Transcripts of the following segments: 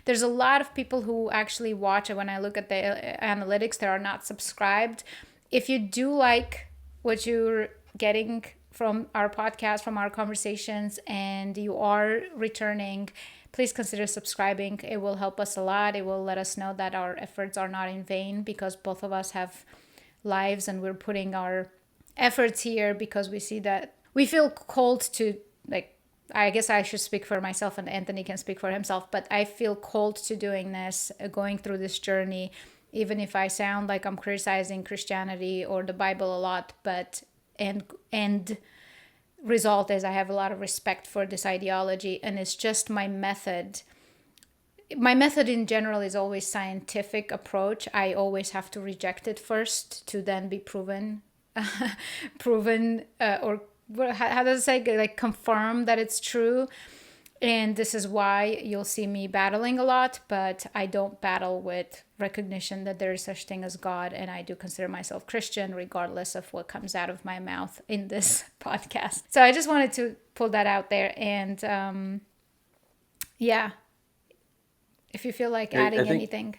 There's a lot of people who actually watch, and when I look at the analytics, they are not subscribed. If you do like what you're getting from our podcast, from our conversations, and you are returning, please consider subscribing. It will help us a lot. It will let us know that our efforts are not in vain, because both of us have lives and we're putting our efforts here because we see that we feel called to, like, I guess I should speak for myself and Anthony can speak for himself, but I feel called to doing this, going through this journey, even if I sound like I'm criticizing Christianity or the Bible a lot, but and result is I have a lot of respect for this ideology, and it's just my method. My method in general is always scientific approach. I always have to reject it first to then be proven or how does it say, like, confirm that it's true. And this is why you'll see me battling a lot, but I don't battle with recognition that there is such thing as God, and I do consider myself Christian regardless of what comes out of my mouth in this podcast. So I just wanted to pull that out there. And yeah, if you feel like adding anything.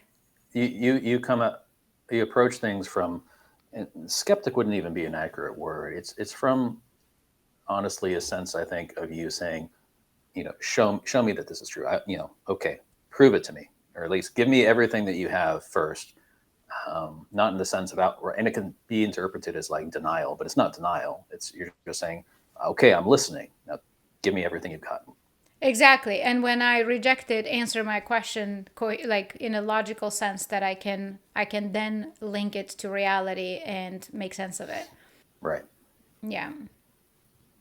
You come up, you approach things from, and skeptic wouldn't even be an accurate word. It's from, honestly, a sense, I think, of you saying, show me that this is true. Okay, prove it to me, or at least give me everything that you have first. Not in the sense of and it can be interpreted as like denial, but it's not denial. You're just saying, okay, I'm listening. Now, give me everything you've got. Exactly. And when I reject it, answer my question like in a logical sense that I can then link it to reality and make sense of it. Right. Yeah.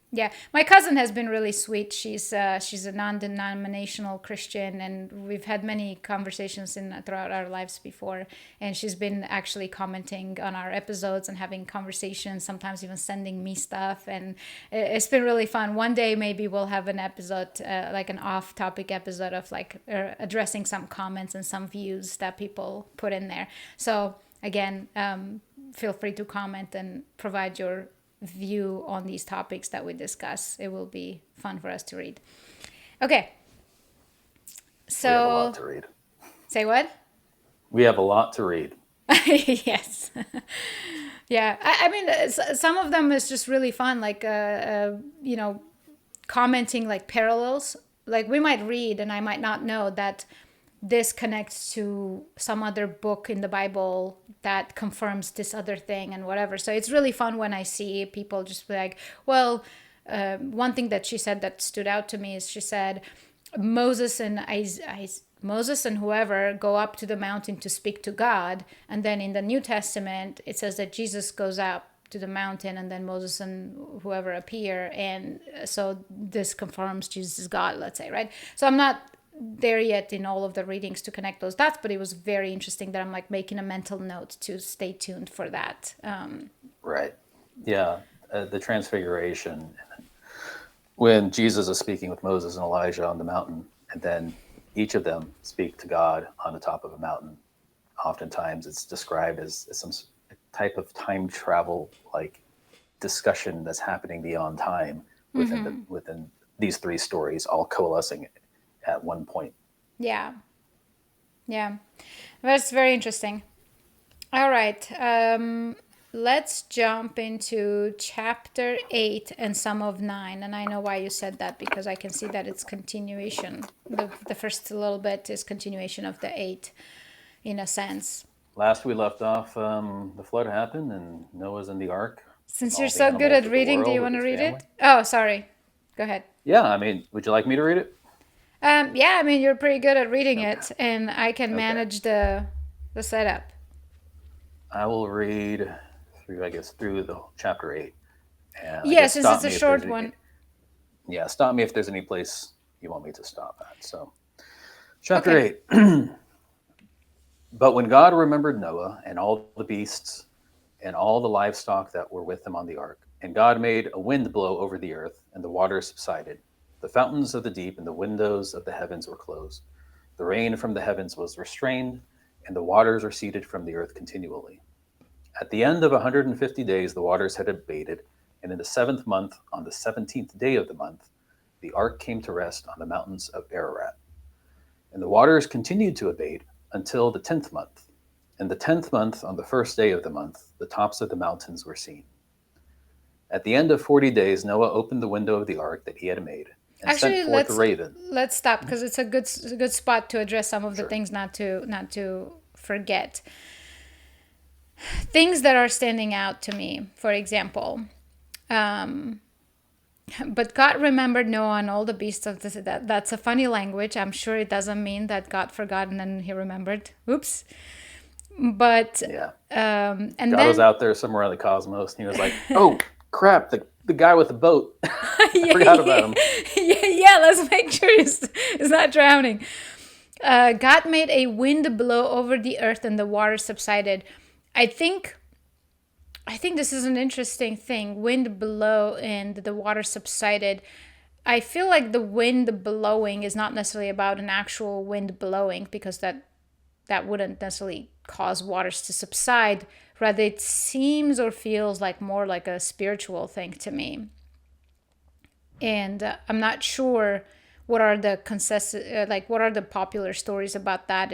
Yeah, my cousin has been really sweet. She's a non-denominational Christian, and we've had many conversations throughout our lives before. And she's been actually commenting on our episodes and having conversations, sometimes even sending me stuff. And it's been really fun. One day maybe we'll have an episode, like an off-topic episode of like addressing some comments and some views that people put in there. So again, feel free to comment and provide your view on these topics that we discuss. It will be fun for us to read. Okay. So we have a lot to read. Say what? We have a lot to read. Yes. Yeah. I mean, some of them is just really fun. Like, commenting like parallels. Like we might read and I might not know that this connects to some other book in the Bible that confirms this other thing and whatever. So it's really fun when I see people just be like, well, one thing that she said that stood out to me is she said, Moses and whoever go up to the mountain to speak to God. And then in the New Testament, it says that Jesus goes up to the mountain and then Moses and whoever appear. And so this confirms Jesus is God, let's say, right? So I'm not there yet in all of the readings to connect those dots, but it was very interesting that I'm like making a mental note to stay tuned for that. Right. Yeah. The transfiguration, when Jesus is speaking with Moses and Elijah on the mountain, and then each of them speak to God on the top of a mountain. Oftentimes it's described as some type of time travel, like discussion that's happening beyond time within these three stories, all coalescing at one point. Yeah. That's very interesting. All right. Let's jump into chapter 8 and some of 9. And I know why you said that, because I can see that it's continuation. The first little bit is continuation of the 8 in a sense. Last we left off, the flood happened and Noah's in the ark. Since you're so good at reading, do you want to read it? Oh, sorry. Go ahead. Yeah, I mean, would you like me to read it? Yeah, I mean, you're pretty good at reading it, and I can manage the setup. I will read through the chapter 8. And yeah, since it's a short one. Yeah, stop me if there's any place you want me to stop at. So, chapter 8. But when God remembered Noah and all the beasts and all the livestock that were with him on the ark, and God made a wind blow over the earth, and the waters subsided. The fountains of the deep and the windows of the heavens were closed. The rain from the heavens was restrained, and the waters receded from the earth continually. At the end of 150 days, the waters had abated, and in the 7th month, on the 17th day of the month, the ark came to rest on the mountains of Ararat. And the waters continued to abate until the 10th month. In the 10th month, on the first day of the month, the tops of the mountains were seen. At the end of 40 days, Noah opened the window of the ark that he had made and sent Actually, forth a raven. let's stop because it's a good spot to address some of the Sure. things not to forget. Things that are standing out to me, for example, but God remembered Noah and all the beasts of the that's a funny language. I'm sure it doesn't mean that God forgot and then he remembered. Oops. But Yeah. and God then was out there somewhere in the cosmos and he was like, oh, crap, the guy with the boat. I forgot about him. yeah, let's make sure he's not drowning. God made a wind blow over the earth and the water subsided. I think this is an interesting thing. Wind blow and the water subsided. I feel like the wind blowing is not necessarily about an actual wind blowing because that wouldn't necessarily cause waters to subside. Rather, it seems or feels like more like a spiritual thing to me. And I'm not sure what are the what are the popular stories about that,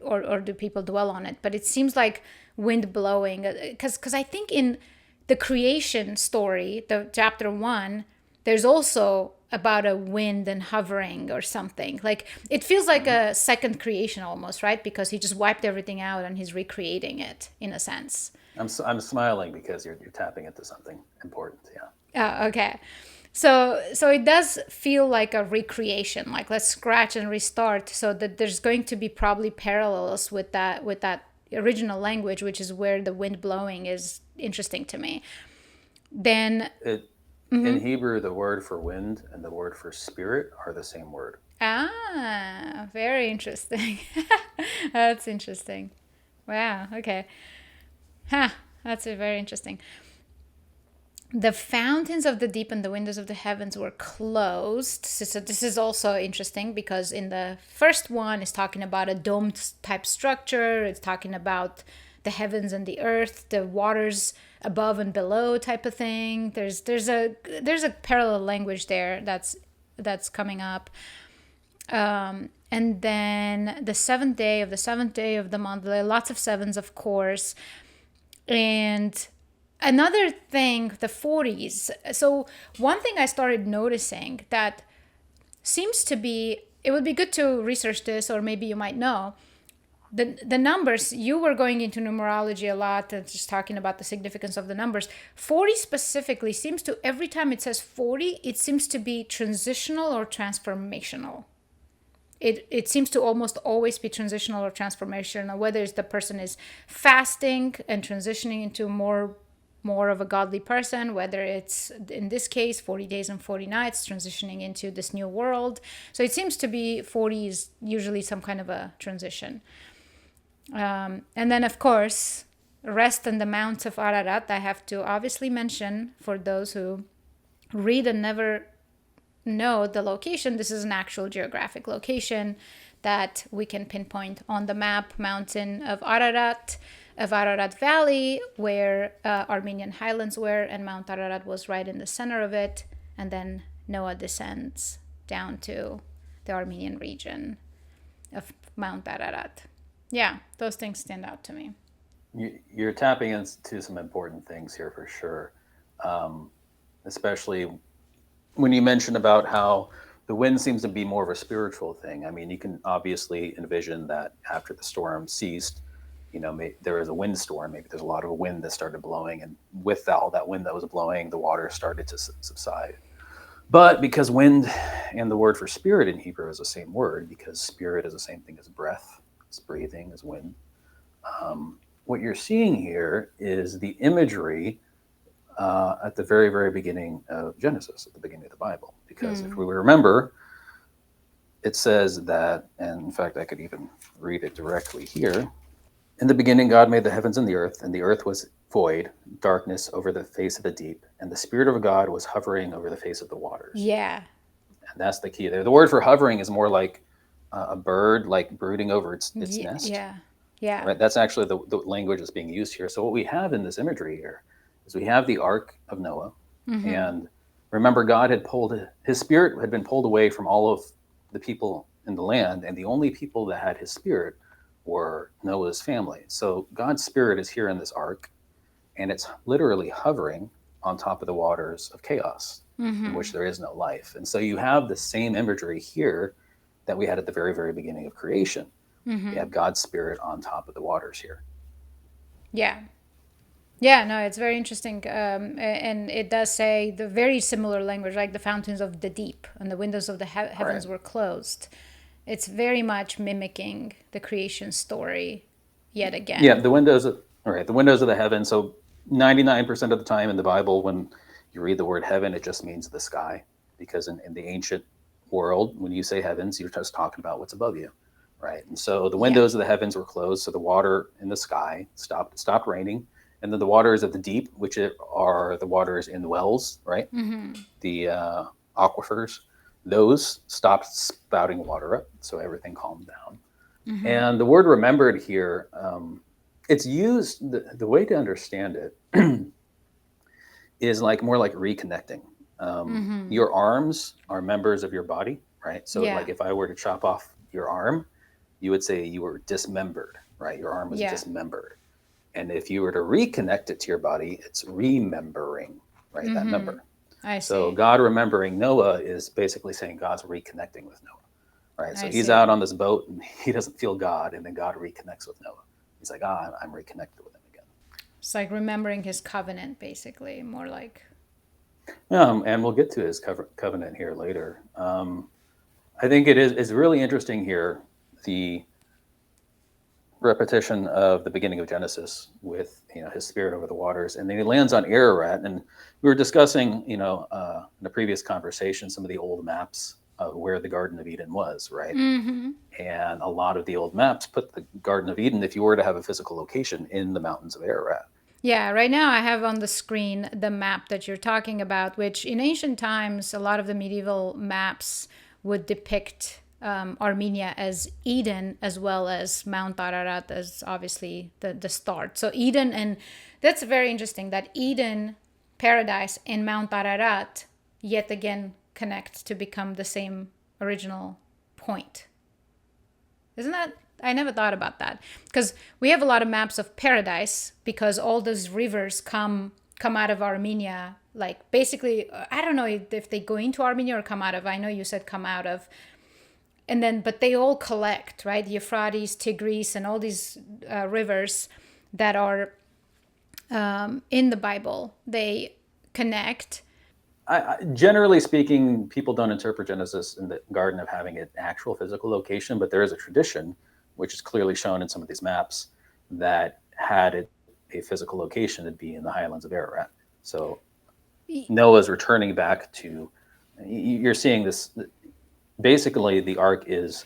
or do people dwell on it? But it seems like wind blowing, because I think in the creation story, the chapter 1, there's also about a wind and hovering or something. Like it feels like a second creation almost, right? Because he just wiped everything out and he's recreating it in a sense. I'm smiling because you're tapping into something important. Yeah. Okay. So it does feel like a recreation, like let's scratch and restart, so that there's going to be probably parallels with that original language, which is where the wind blowing is interesting to me. Then In Hebrew, the word for wind and the word for spirit are the same word. Very interesting. That's interesting. Wow. Okay. That's very interesting. The fountains of the deep and the windows of the heavens were closed. So this is also interesting because in the first one, it's talking about a domed type structure. It's talking about the heavens and the earth, the waters above and below type of thing. There's a parallel language there that's coming up. And then the seventh day of the month, there are lots of sevens, of course. And another thing, the 40s. So one thing I started noticing that seems to be, it would be good to research this, or maybe you might know, the numbers. You were going into numerology a lot and just talking about the significance of the numbers. 40 specifically seems to, every time it says 40, it seems to be transitional or transformational. It seems to almost always be transitional or transformational, whether it's the person is fasting and transitioning into more of a godly person, whether it's, in this case, 40 days and 40 nights, transitioning into this new world. So it seems to be 40 is usually some kind of a transition. And then, of course, rest on the mounts of Ararat. I have to obviously mention, for those who read and never know the location, this is an actual geographic location that we can pinpoint on the map. Mountain of Ararat Valley, where Armenian highlands were, and Mount Ararat was right in the center of it. And then Noah descends down to the Armenian region of Mount Ararat. Yeah, those things stand out to me. You're tapping into some important things here for sure, especially when you mentioned about how the wind seems to be more of a spiritual thing. I mean, you can obviously envision that after the storm ceased, there was a windstorm. Maybe there's a lot of wind that started blowing, and with all that wind that was blowing, the water started to subside. But because wind and the word for spirit in Hebrew is the same word, because spirit is the same thing as breath, as breathing, as wind. What you're seeing here is the imagery at the very, very beginning of Genesis, at the beginning of the Bible. Because if we remember, it says that, and in fact, I could even read it directly here. In the beginning, God made the heavens and the earth was void, darkness over the face of the deep, and the Spirit of God was hovering over the face of the waters. Yeah. And that's the key there. The word for hovering is more like a bird, like brooding over its nest. Yeah. Yeah. Right? That's actually the language that's being used here. So what we have in this imagery here is we have the Ark of Noah, and remember, God had his spirit had been pulled away from all of the people in the land, and the only people that had his spirit were Noah's family. So God's spirit is here in this ark, and it's literally hovering on top of the waters of chaos in which there is no life. And so you have the same imagery here that we had at the very, very beginning of creation. You have God's spirit on top of the waters here. Yeah. Yeah, no, it's very interesting. And it does say the very similar language, like the fountains of the deep and the windows of the heavens Right. were closed. It's very much mimicking the creation story yet Yeah, again. the windows, all right, the windows of the heaven. So 99% of the time in the Bible, when you read the word heaven, it just means the sky. Because in the ancient world, when you say heavens, you're just talking about what's above you, right? And so the Yeah. windows of the heavens were closed, so the water in the sky stopped raining, and then the waters of the deep, which are the waters in the wells, right? The aquifers, those stopped spouting water up, so everything calmed down. And the word remembered here, it's used, the way to understand it is like more like reconnecting. Your arms are members of your body, right? So, Yeah. like if I were to chop off your arm, you would say you were dismembered, right? Your arm was Yeah. dismembered. And if you were to reconnect it to your body, it's remembering, right? That member. I So see. God remembering Noah is basically saying God's reconnecting with Noah, right? So I he's see. out on this boat and he doesn't feel God, and then God reconnects with Noah. He's like, I'm reconnected with him again. It's like remembering his covenant, basically, more like. And we'll get to his covenant here later. I think it's really interesting here, the repetition of the beginning of Genesis with his spirit over the waters, and then he lands on Ararat. And we were discussing in a previous conversation some of the old maps of where the Garden of Eden was, right? And a lot of the old maps put the Garden of Eden, if you were to have a physical location, in the mountains of Ararat. Yeah, right now I have on the screen the map that you're talking about, which in ancient times, a lot of the medieval maps would depict Armenia as Eden, as well as Mount Ararat as obviously the start. So Eden, and that's very interesting that Eden, paradise, and Mount Ararat yet again connect to become the same original point. Isn't that? I never thought about that because we have a lot of maps of paradise because all those rivers come out of Armenia. Like basically, I don't know if they go into Armenia or come out of. I know you said come out of, and then but they all collect, right? The Euphrates, Tigris, and all these rivers that are in the Bible. They connect. Generally speaking, people don't interpret Genesis in the garden of having an actual physical location, but there is a tradition, which is clearly shown in some of these maps, that had it a physical location, it'd be in the highlands of Ararat. So Noah's returning back to, you're seeing this, basically the ark is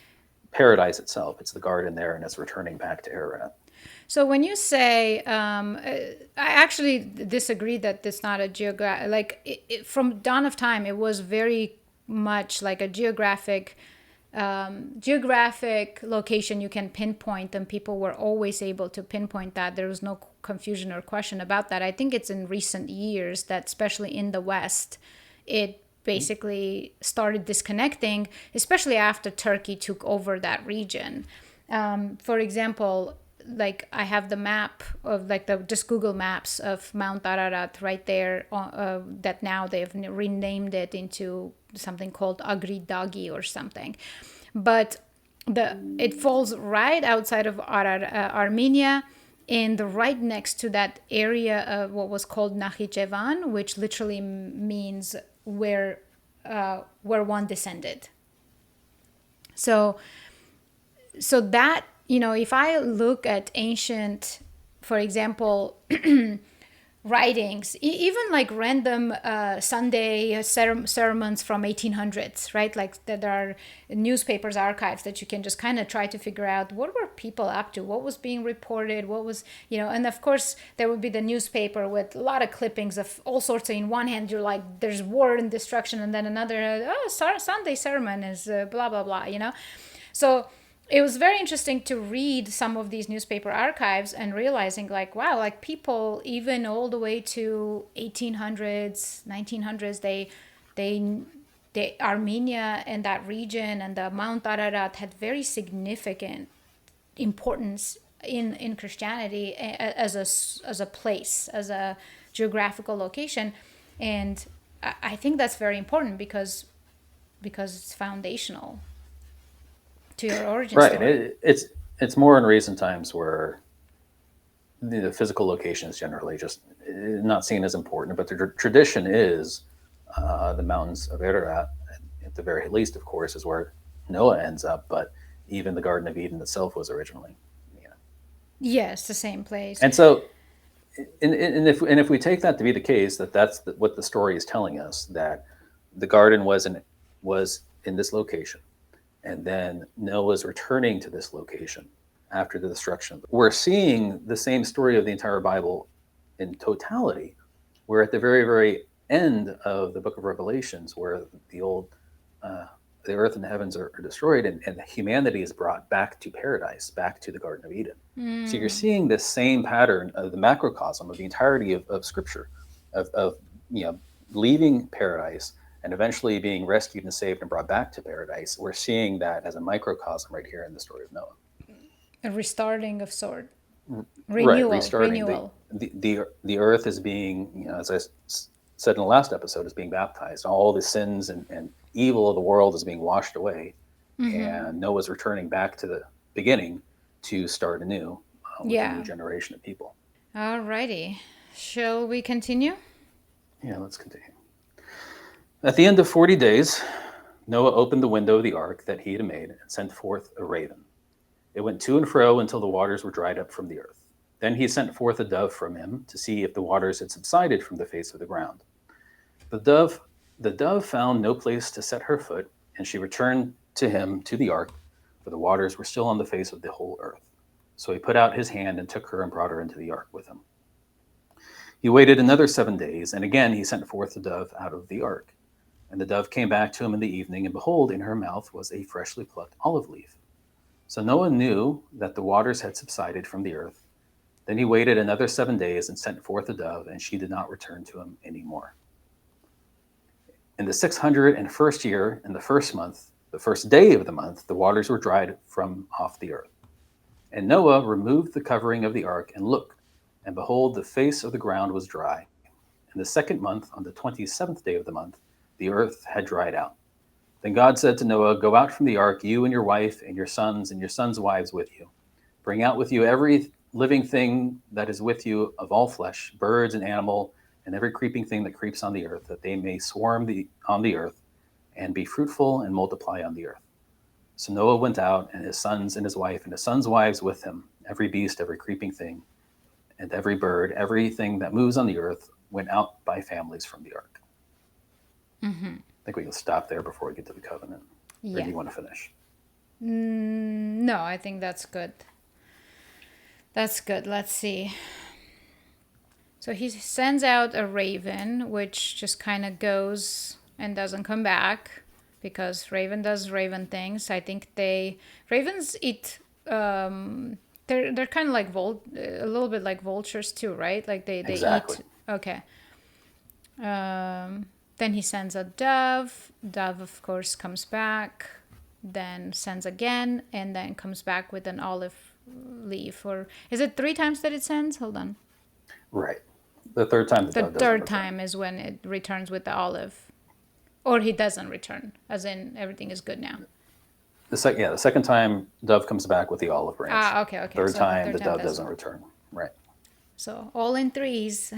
paradise itself. It's the garden there, and it's returning back to Ararat. So when you say, I actually disagree that it's not a geographic, like from dawn of time, it was very much like a geographic location you can pinpoint, and people were always able to pinpoint that. There was no confusion or question about that. I think it's in recent years that, especially in the West, it basically started disconnecting, especially after Turkey took over that region. For example, like I have the map of like the just Google Maps of Mount Ararat right there, that now they've renamed it into something called Agridagi or something, but it falls right outside of Armenia, and right next to that area of what was called Nakhichevan, which literally means where one descended. So that, if I look at ancient, for example, writings, even like random Sunday sermons from 1800s, right? Like there are newspapers archives that you can just kind of try to figure out what were people up to, what was being reported, what was, and of course there would be the newspaper with a lot of clippings of all sorts of, in one hand you're like there's war and destruction, and then another Sunday sermon is blah blah blah, so it was very interesting to read some of these newspaper archives and realizing like, wow, like people even all the way to 1800s, 1900s, they the Armenia and that region and the Mount Ararat had very significant importance in Christianity as a place, as a geographical location, and I think that's very important because it's foundational to your origin Right. story. It's more in recent times where the physical location is generally just not seen as important, but the tradition is the mountains of Ararat, at the very least, of course, is where Noah ends up. But even the Garden of Eden itself was originally, you know. Yes, the same place. And so, and if we take that to be the case, what the story is telling us, that the garden was in this location, and then Noah's returning to this location after the destruction. We're seeing the same story of the entire Bible in totality, where at the very, very end of the book of Revelations, where the old, the earth and the heavens are destroyed, and humanity is brought back to paradise, back to the Garden of Eden. So you're seeing this same pattern of the macrocosm of the entirety of Scripture, of leaving paradise and eventually being rescued and saved and brought back to paradise. We're seeing that as a microcosm right here in the story of Noah. A restarting of sort. Right, Renewal. restarting. Renewal. The earth is being, as I said in the last episode, is being baptized. All the sins and evil of the world is being washed away, and Noah's returning back to the beginning to start anew with a new generation of people. Alrighty. Shall we continue? Yeah, let's continue. At the end of 40 days, Noah opened the window of the ark that he had made and sent forth a raven. It went to and fro until the waters were dried up from the earth. Then he sent forth a dove from him to see if the waters had subsided from the face of the ground. The dove found no place to set her foot, and she returned to him to the ark, for the waters were still on the face of the whole earth. So he put out his hand and took her and brought her into the ark with him. He waited another 7 days, and again he sent forth the dove out of the ark. And the dove came back to him in the evening, and behold, in her mouth was a freshly plucked olive leaf. So Noah knew that the waters had subsided from the earth. Then he waited another 7 days and sent forth a dove, and she did not return to him any more. In the 601st year, in the first month, the first day of the month, the waters were dried from off the earth. And Noah removed the covering of the ark and looked, and behold, the face of the ground was dry. In the second month, on the 27th day of the month, the earth had dried out. Then God said to Noah, "Go out from the ark, you and your wife and your sons' wives with you. Bring out with you every living thing that is with you of all flesh, birds and animal, and every creeping thing that creeps on the earth, that they may swarm on the earth and be fruitful and multiply on the earth." So Noah went out, and his sons and his wife and his sons' wives with him, every beast, every creeping thing, and every bird, everything that moves on the earth went out by families from the ark. I think we can stop there before we get to the covenant. Or do you want to finish? No, I think that's good. That's good. Let's see. So he sends out a raven, which just kind of goes and doesn't come back because raven does raven things. I think ravens eat. They're kind of like a little bit like vultures too, right? Like they Exactly. eat. Okay. Then he sends a dove. Dove, of course, comes back. Then sends again, and then comes back with an olive leaf. Or is it 3 times that it sends? Hold on. Right. The third time The third time is when it returns with the olive. Or he doesn't return, as in everything is good now. The second time, dove comes back with the olive branch. Okay. Third time, the dove doesn't return. Right. So all in threes.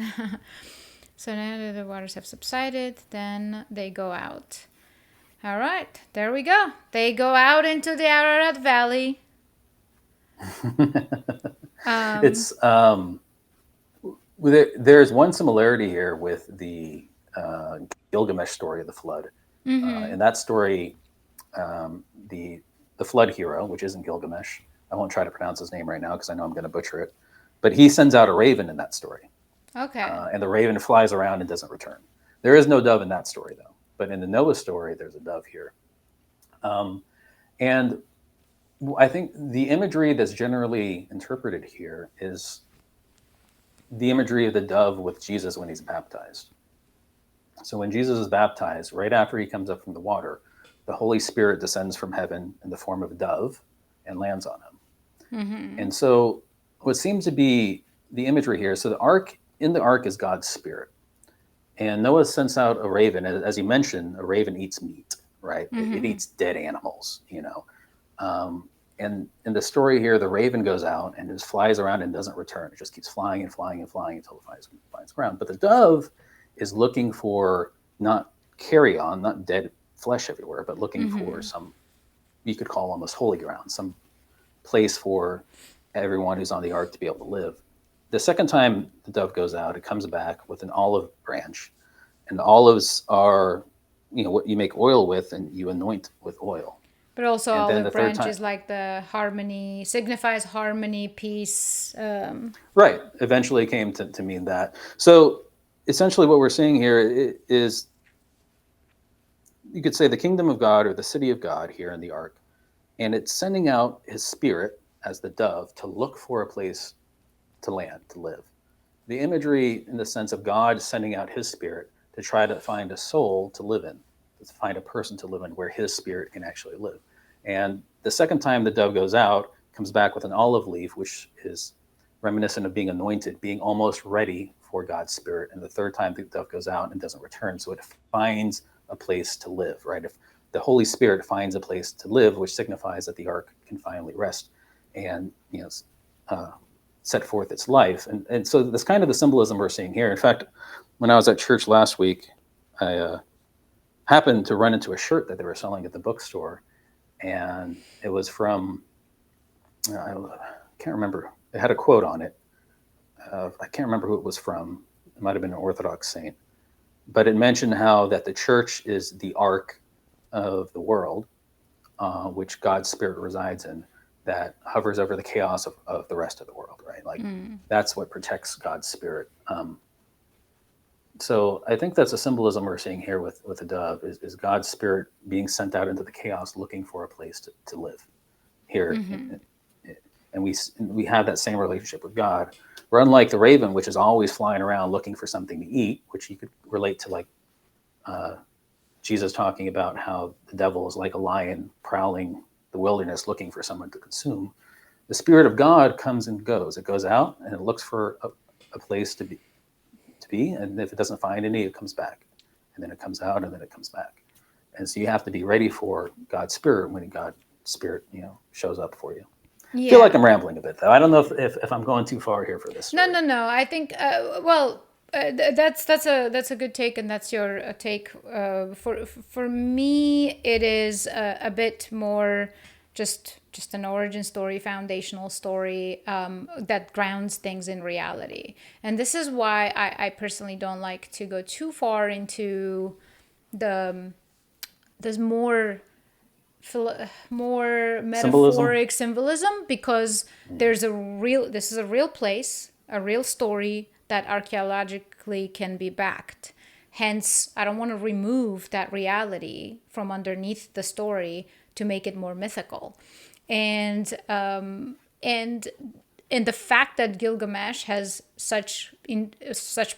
So now the waters have subsided, then they go out. All right, there we go. They go out into the Ararat Valley. It's there's one similarity here with the Gilgamesh story of the flood. In that story, the flood hero, which isn't Gilgamesh, I won't try to pronounce his name right now because I know I'm going to butcher it, but he sends out a raven in that story. Okay. And the raven flies around and doesn't return. There is no dove in that story, though. But in the Noah story, there's a dove here. And I think the imagery that's generally interpreted here is the imagery of the dove with Jesus when he's baptized. So when Jesus is baptized, right after he comes up from the water, the Holy Spirit descends from heaven in the form of a dove and lands on him. And so what seems to be the imagery here, so in the ark is God's Spirit. And Noah sends out a raven. As you mentioned, a raven eats meat, right? It eats dead animals, you know. And in the story here, the raven goes out and just flies around and doesn't return. It just keeps flying and flying and flying until it finds ground. But the dove is looking for not carrion, not dead flesh everywhere, but looking for some, you could call almost holy ground, some place for everyone who's on the ark to be able to live. The second time the dove goes out, it comes back with an olive branch, and the olives are, you know, what you make oil with, and you anoint with oil. But also And then the olive third branch time, is like the harmony, signifies harmony, peace. right? Eventually came to mean that. So essentially, what we're seeing here is, you could say, the kingdom of God or the city of God here in the ark, and it's sending out His Spirit as the dove to look for a place to land, to live. The imagery in the sense of God sending out His Spirit to try to find a soul to live in, to find a person to live in where His Spirit can actually live. And the second time the dove goes out, comes back with an olive leaf, which is reminiscent of being anointed, being almost ready for God's Spirit. And the third time the dove goes out and doesn't return. So it finds a place to live, right? If the Holy Spirit finds a place to live, which signifies that the ark can finally rest and, you know, set forth its life. And so that's kind of the symbolism we're seeing here. In fact, when I was at church last week, I happened to run into a shirt that they were selling at the bookstore. And it was from, I can't remember, it had a quote on it. I can't remember who it was from. It might have been an Orthodox saint. But it mentioned how that the church is the ark of the world, which God's Spirit resides in, that hovers over the chaos of the rest of the world, right? Like that's what protects God's Spirit. So I think that's a symbolism we're seeing here with the dove is God's Spirit being sent out into the chaos, looking for a place to live here. And we have that same relationship with God. We're unlike the raven, which is always flying around looking for something to eat, which you could relate to like Jesus talking about how the devil is like a lion prowling the wilderness looking for someone to consume. The Spirit of God comes and goes. It goes out and it looks for a place to be, and if it doesn't find any, it comes back, and then it comes out, and then it comes back. And so you have to be ready for God's Spirit when God's Spirit, you know, shows up for you. I feel like I'm rambling a bit, though. I don't know if I'm going too far here for this story. No. I think that's a good take, and that's your take. For me, it is a bit more just an origin story, foundational story that grounds things in reality. And this is why I personally don't like to go too far into there's more metaphoric symbolism, because this is a real place, a real story that archaeologically can be backed. Hence, I don't want to remove that reality from underneath the story to make it more mythical. And the fact that Gilgamesh has such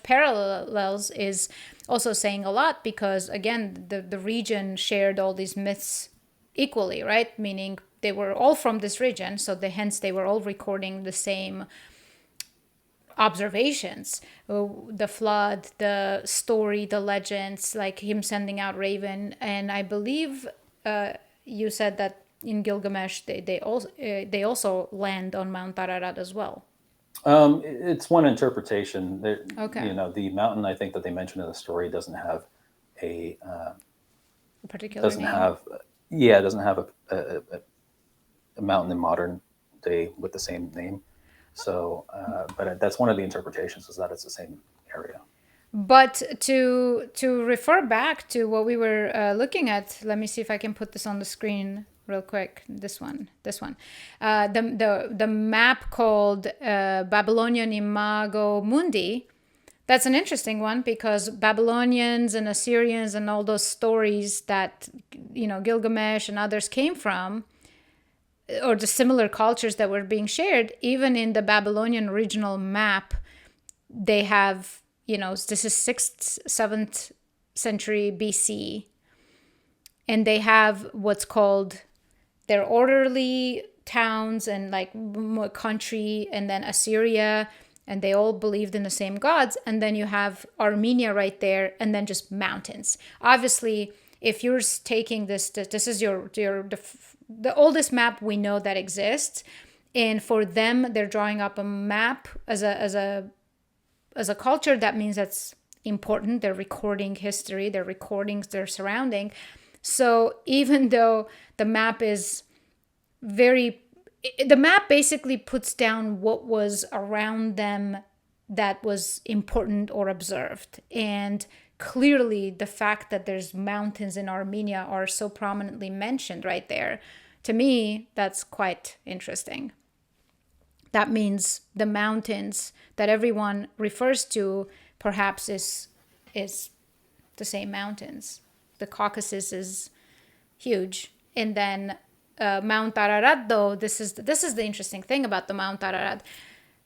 parallels is also saying a lot, because again, the region shared all these myths equally, right? Meaning they were all from this region, so hence they were all recording the same observations, the flood, the story, the legends, like him sending out raven. And I believe you said that in Gilgamesh they also land on Mount Ararat as well. It's one interpretation. Okay. You know, the mountain I think that they mentioned in the story doesn't have a particular doesn't name. have it doesn't have a mountain in modern day with the same name. So, but that's one of the interpretations, is that it's the same area. But to refer back to what we were looking at, let me see if I can put this on the screen real quick. This one. The map called Babylonian Imago Mundi. That's an interesting one, because Babylonians and Assyrians and all those stories that, you know, Gilgamesh and others came from, or the similar cultures that were being shared, even in the Babylonian original map, they have, you know, this is 6th, 7th century BC, and they have what's called their orderly towns and like country, and then Assyria, and they all believed in the same gods. And then you have Armenia right there, and then just mountains. Obviously, if you're taking this is the oldest map we know that exists, and for them, they're drawing up a map as a culture. That means that's important. They're recording history. They're recording their surrounding. So even though the map basically puts down what was around them that was important or observed. And clearly the fact that there's mountains in Armenia are so prominently mentioned right there, to me, that's quite interesting. That means the mountains that everyone refers to perhaps is the same mountains. The Caucasus is huge. And then Mount Ararat, though, this is the interesting thing about the Mount Ararat.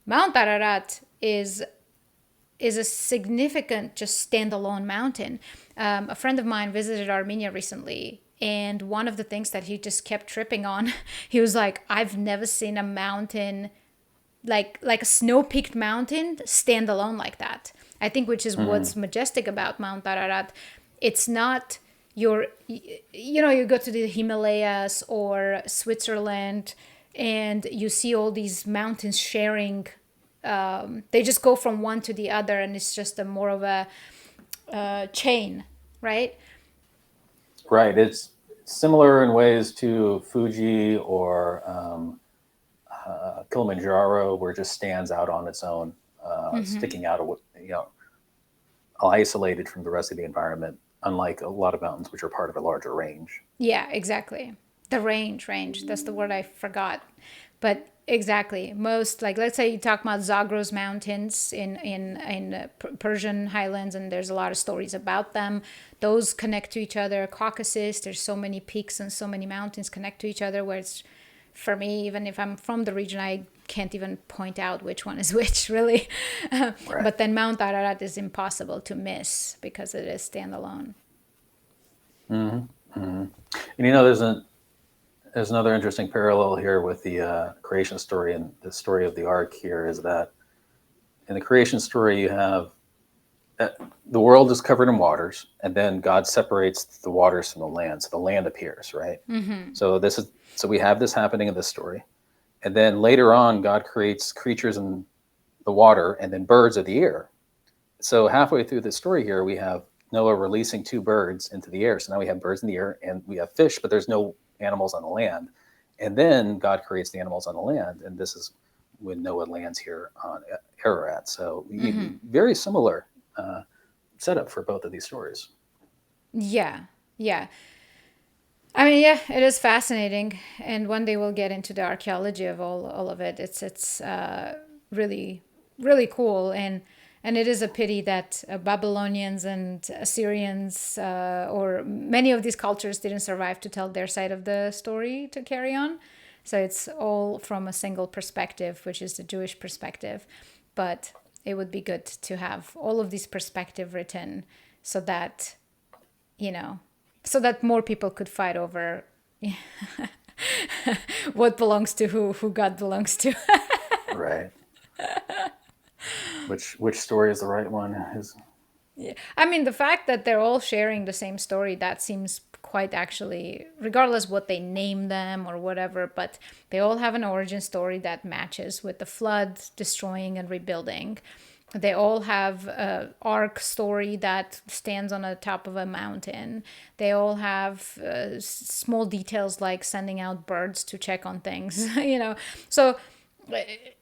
Mount Ararat is a significant, just standalone mountain. A friend of mine visited Armenia recently, and one of the things that he just kept tripping on, he was like, I've never seen a mountain like a snow-peaked mountain stand alone like that. I think which is what's majestic about Mount Ararat. It's not you go to the Himalayas or Switzerland and you see all these mountains sharing. They just go from one to the other, and it's just a more of a chain, right? Right. It's similar in ways to Fuji or Kilimanjaro, where it just stands out on its own, sticking out of isolated from the rest of the environment, unlike a lot of mountains which are part of a larger range. Yeah, exactly. The range. That's the word I forgot. But exactly. Most, like, let's say you talk about Zagros Mountains in Persian highlands, and there's a lot of stories about them. Those connect to each other. Caucasus, there's so many peaks and so many mountains connect to each other, where it's, for me, even if I'm from the region, I can't even point out which one is which, really. Right. But then Mount Ararat is impossible to miss because it is standalone. Mm-hmm. Mm-hmm. And there's another interesting parallel here with the creation story, and the story of the ark here is that in the creation story you have the world is covered in waters, and then God separates the waters from the land, so the land appears, right? Mm-hmm. So we have this happening in this story, and then later on God creates creatures in the water and then birds of the air. So halfway through the story here, we have Noah releasing 2 birds into the air. So now we have birds in the air, and we have fish, but there's no animals on the land. And then God creates the animals on the land, and this is when Noah lands here on Ararat. So very similar setup for both of these stories. Yeah. I mean, yeah, it is fascinating, and one day we'll get into the archaeology of all of it. It's really, really cool, and it is a pity that Babylonians and Assyrians or many of these cultures didn't survive to tell their side of the story to carry on. So it's all from a single perspective, which is the Jewish perspective. But it would be good to have all of these perspectives written so that, so that more people could fight over what belongs to who God belongs to. Right. Which story is the right one? Yeah. I mean, the fact that they're all sharing the same story, that seems quite actually, regardless what they name them or whatever, but they all have an origin story that matches with the flood destroying and rebuilding. They all have an ark story that stands on the top of a mountain. They all have small details like sending out birds to check on things, So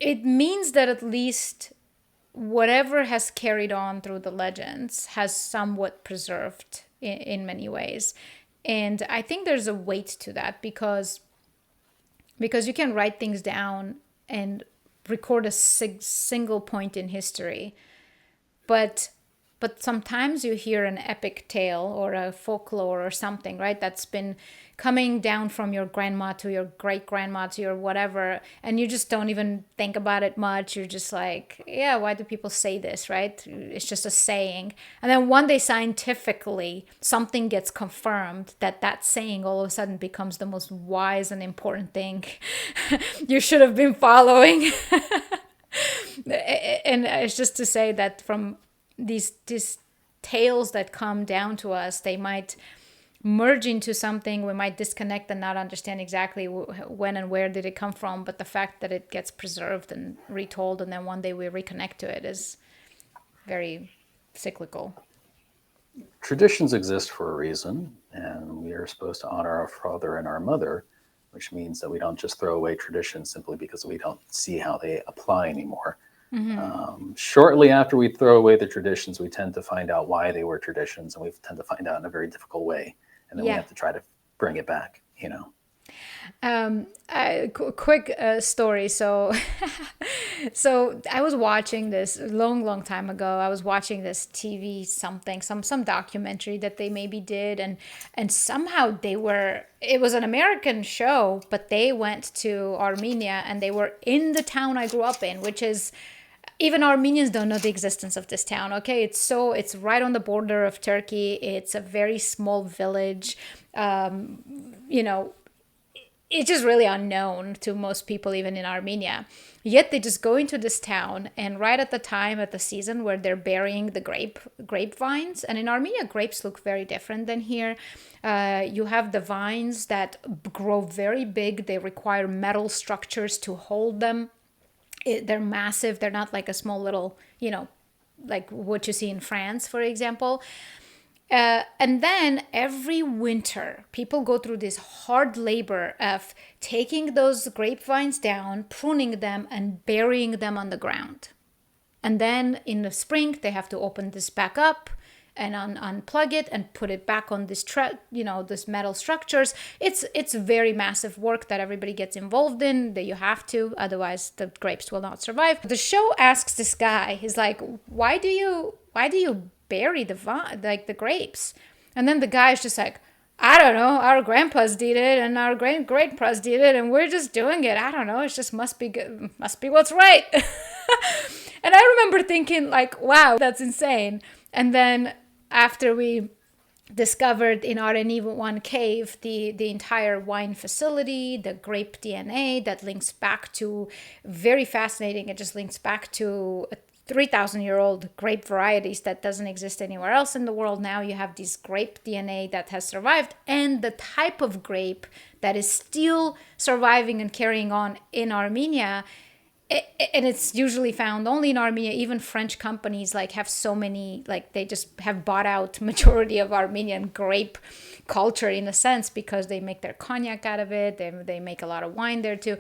it means that at least whatever has carried on through the legends has somewhat preserved in many ways. And I think there's a weight to that because you can write things down and record a single point in history, but but sometimes you hear an epic tale or a folklore or something, right? That's been coming down from your grandma to your great grandma to your whatever, and you just don't even think about it much. You're just like, yeah, why do people say this, right? It's just a saying. And then one day, scientifically, something gets confirmed that that saying all of a sudden becomes the most wise and important thing you should have been following. And it's just to say that from these tales that come down to us, they might merge into something. We might disconnect and not understand exactly when and where did it come from, but the fact that it gets preserved and retold and then one day we reconnect to it is very cyclical. Traditions exist for a reason, and we are supposed to honor our father and our mother, which means that we don't just throw away traditions simply because we don't see how they apply anymore. Shortly after we throw away the traditions, we tend to find out why they were traditions, and we tend to find out in a very difficult way. And then we have to try to bring it back, you know. Quick story. So I was watching this long time ago. I was watching this TV something, some documentary that they maybe did, and somehow it was an American show, but they went to Armenia and they were in the town I grew up in, which is, even Armenians don't know the existence of this town. Okay, it's right on the border of Turkey. It's a very small village. It's just really unknown to most people, even in Armenia. Yet they just go into this town, and right at the time, at the season where they're burying the grapevines, and in Armenia, grapes look very different than here. You have the vines that grow very big. They require metal structures to hold them. They're massive. They're not like a small little, like what you see in France, for example. And then every winter, people go through this hard labor of taking those grapevines down, pruning them, and burying them on the ground. And then in the spring, they have to open this back up and unplug it and put it back on this this metal structures. It's very massive work that everybody gets involved in, that you have to, otherwise the grapes will not survive. The show asks this guy, he's like, why do you bury the grapes? And then the guy is just like, I don't know, our grandpas did it and our great-grandpas did it and we're just doing it. I don't know, it just must be good, must be what's right. And I remember thinking like, wow, that's insane. And then after we discovered in our one cave the entire wine facility, the grape DNA that links back to, very fascinating, it just links back to 3,000-year-old grape varieties that doesn't exist anywhere else in the world. Now you have this grape DNA that has survived, and the type of grape that is still surviving and carrying on in Armenia. And it's usually found only in Armenia. Even French companies have so many, they just have bought out majority of Armenian grape culture in a sense, because they make their cognac out of it. They make a lot of wine there too.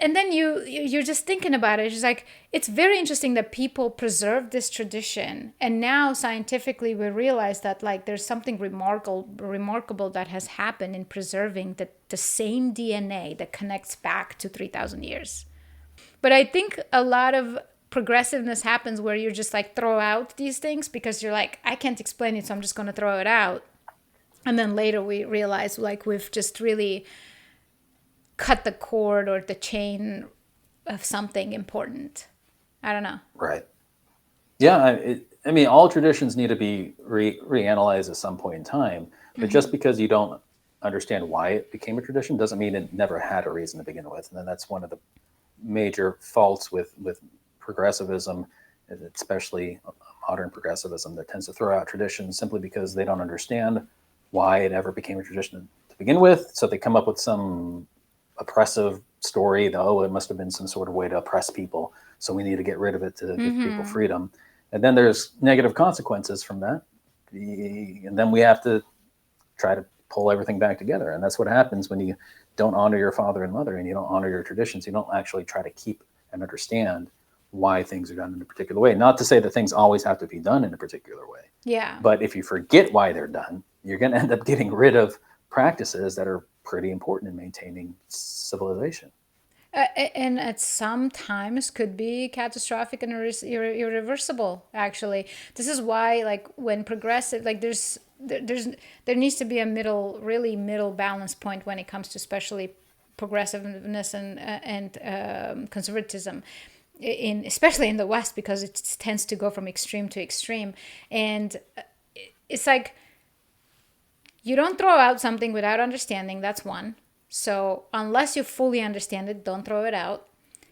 And then you're just thinking about it. It's like, it's very interesting that people preserve this tradition, and now scientifically we realize that there's something remarkable that has happened in preserving the same DNA that connects back to 3,000 years. But I think a lot of progressiveness happens where you just throw out these things because you're like, I can't explain it, so I'm just going to throw it out. And then later we realize we've just really cut the cord or the chain of something important. I don't know. Right. Yeah. I mean, all traditions need to be reanalyzed at some point in time. But just because you don't understand why it became a tradition doesn't mean it never had a reason to begin with. And then that's one of the major faults with progressivism, especially modern progressivism, that tends to throw out traditions simply because they don't understand why it ever became a tradition to begin with. So they come up with some oppressive story that, it must have been some sort of way to oppress people, so we need to get rid of it to give people freedom. And then there's negative consequences from that. And then we have to try to pull everything back together. And that's what happens when you don't honor your father and mother and you don't honor your traditions. You don't actually try to keep and understand why things are done in a particular way. Not to say that things always have to be done in a particular way. Yeah. But if you forget why they're done, you're going to end up getting rid of practices that are pretty important in maintaining civilization. And at some times could be catastrophic and irreversible, actually. This is why, like, when progressive, like, there needs to be a really middle balance point when it comes to especially progressiveness and conservatism, especially in the West, because it tends to go from extreme to extreme. And it's like, you don't throw out something without understanding. That's one. So unless you fully understand it, don't throw it out.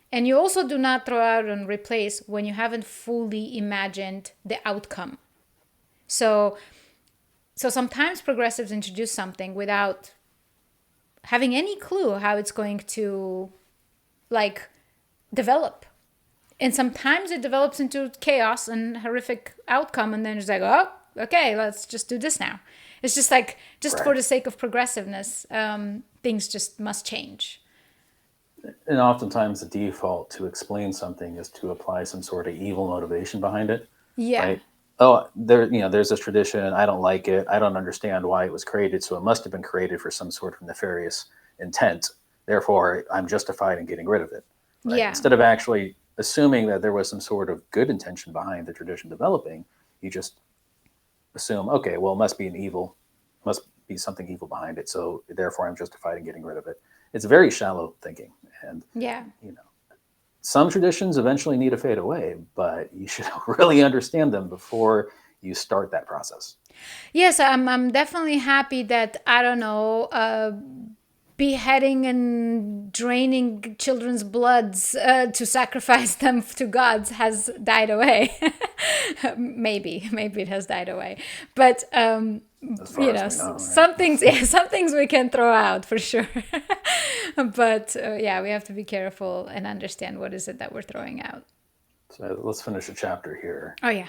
And you also do not throw out and replace when you haven't fully imagined the outcome. So sometimes progressives introduce something without having any clue how it's going to, like, develop. And sometimes it develops into chaos and horrific outcome, and then it's like, oh, okay, let's just do this now. It's just like, just for Right. the sake of progressiveness, things just must change. And oftentimes the default to explain something is to apply some sort of evil motivation behind it, Yeah. right? Oh, there's this tradition. I don't like it. I don't understand why it was created. So it must have been created for some sort of nefarious intent. Therefore, I'm justified in getting rid of it, right? Yeah. Instead of actually assuming that there was some sort of good intention behind the tradition developing, you just assume, okay, well, it must be something evil behind it. So therefore, I'm justified in getting rid of it. It's very shallow thinking, and Yeah. you know, some traditions eventually need to fade away, but you should really understand them before you start that process. Yes, I'm definitely happy that, I don't know, beheading and draining children's bloods to sacrifice them to gods has died away. Maybe it has died away, but As far as we know, right? some things, yeah, some things we can throw out for sure. But yeah, we have to be careful and understand what is it that we're throwing out. So let's finish the chapter here. Oh yeah.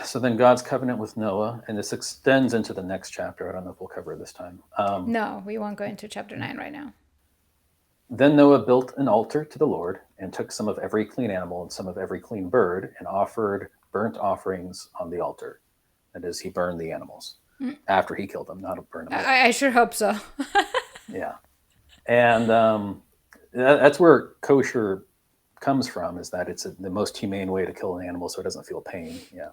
So then God's covenant with Noah, and this extends into the next chapter. I don't know if we'll cover it this time. No, we won't go into chapter 9 right now. Then Noah built an altar to the Lord and took some of every clean animal and some of every clean bird and offered burnt offerings on the altar. That is, he burned the animals after he killed them, not burn them alive. I sure hope so. Yeah. And that's where kosher comes from, is that it's the most humane way to kill an animal so it doesn't feel pain. Yeah.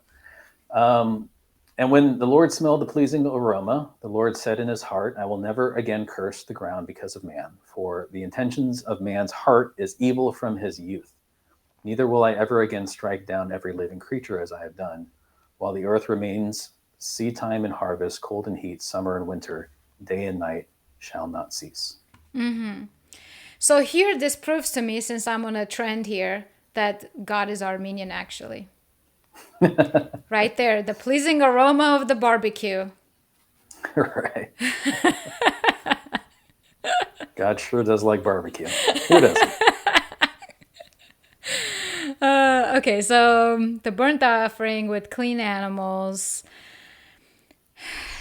And when the Lord smelled the pleasing aroma, the Lord said in his heart, I will never again curse the ground because of man, for the intentions of man's heart is evil from his youth. Neither will I ever again strike down every living creature as I have done. While the earth remains, seed time and harvest, cold and heat, summer and winter, day and night shall not cease. So here, this proves to me, since I'm on a trend here, that God is Armenian, actually. Right there, the pleasing aroma of the barbecue. Right. God sure does like barbecue. Who doesn't? Okay, so the burnt offering with clean animals.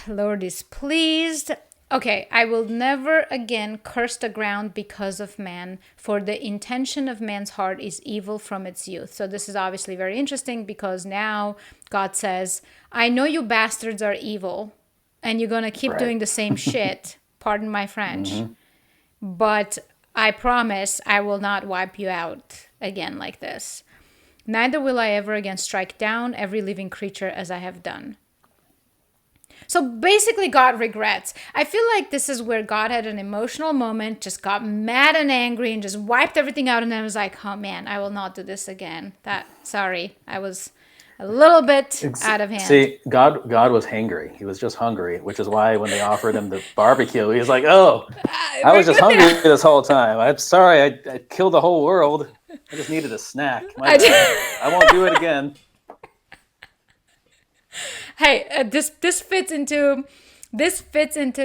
Lord is pleased. Okay, I will never again curse the ground because of man, for the intention of man's heart is evil from its youth. So this is obviously very interesting, because now God says, I know you bastards are evil and you're going to keep Right. doing the same shit. Pardon my French. Mm-hmm. But I promise I will not wipe you out again like this. Neither will I ever again strike down every living creature as I have done. So basically, God regrets. I feel like this is where God had an emotional moment, just got mad and angry and just wiped everything out, and then was like, oh man, I will not do this again. Sorry, I was a little bit out of hand. See, God was hangry. He was just hungry, which is why when they offered him the barbecue, he was like, "Oh, I was just hungry this whole time. I'm sorry, I killed the whole world. I just needed a snack. My bad. I won't do it again." Hey, this fits into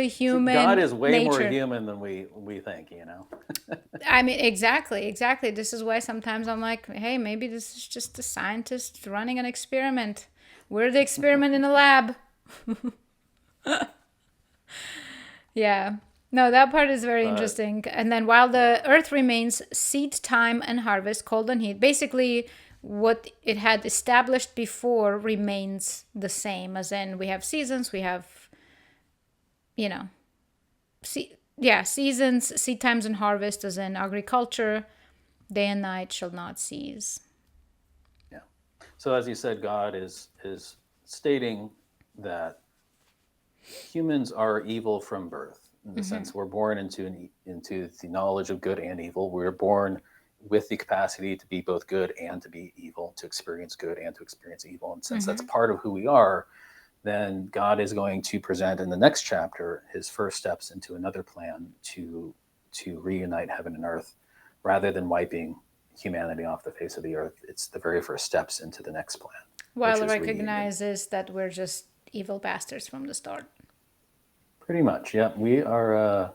human God is way nature. more human than we think. I mean, exactly. This is why sometimes I'm like, hey, maybe this is just a scientist running an experiment. We're the experiment in the lab. Yeah. No, that part is very interesting. And then while the earth remains, seed time and harvest, cold and heat, basically what it had established before remains the same. As in, we have seasons, we have, yeah, seasons, seed times and harvest as in agriculture, day and night shall not cease. Yeah. So as you said, God is stating that humans are evil from birth, in the sense we're born into the knowledge of good and evil. We're born with the capacity to be both good and to be evil, to experience good and to experience evil. And since that's part of who we are, then God is going to present in the next chapter his first steps into another plan to reunite heaven and earth, rather than wiping humanity off the face of the earth. It's the very first steps into the next plan, which While is reunion. recognizes that we're just evil bastards from the start. Pretty much, yeah. We are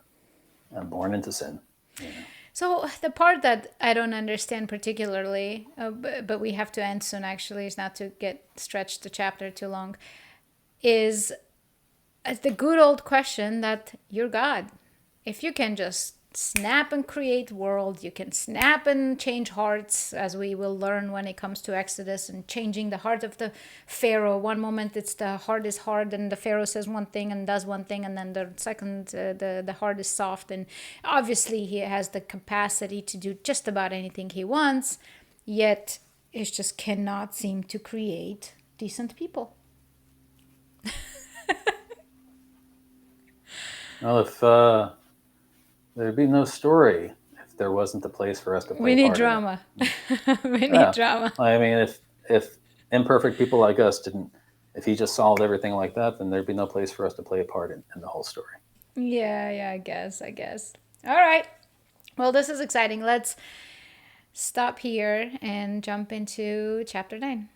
born into sin. Yeah. So the part that I don't understand particularly, but we have to end soon actually, is not to get stretched the chapter too long, is the good old question that you're God. If you can just snap and create world, you can snap and change hearts, as we will learn when it comes to Exodus and changing the heart of the Pharaoh. One moment it's the heart is hard and the Pharaoh says one thing and does one thing, and then the second the heart is soft, and obviously he has the capacity to do just about anything he wants, yet it just cannot seem to create decent people. Well, if there'd be no story if there wasn't a place for us to play We a need part drama. We need Yeah. drama. I mean, if imperfect people like us didn't, if he just solved everything like that, then there'd be no place for us to play a part in the whole story. Yeah, I guess. All right. Well, this is exciting. Let's stop here and jump into chapter 9.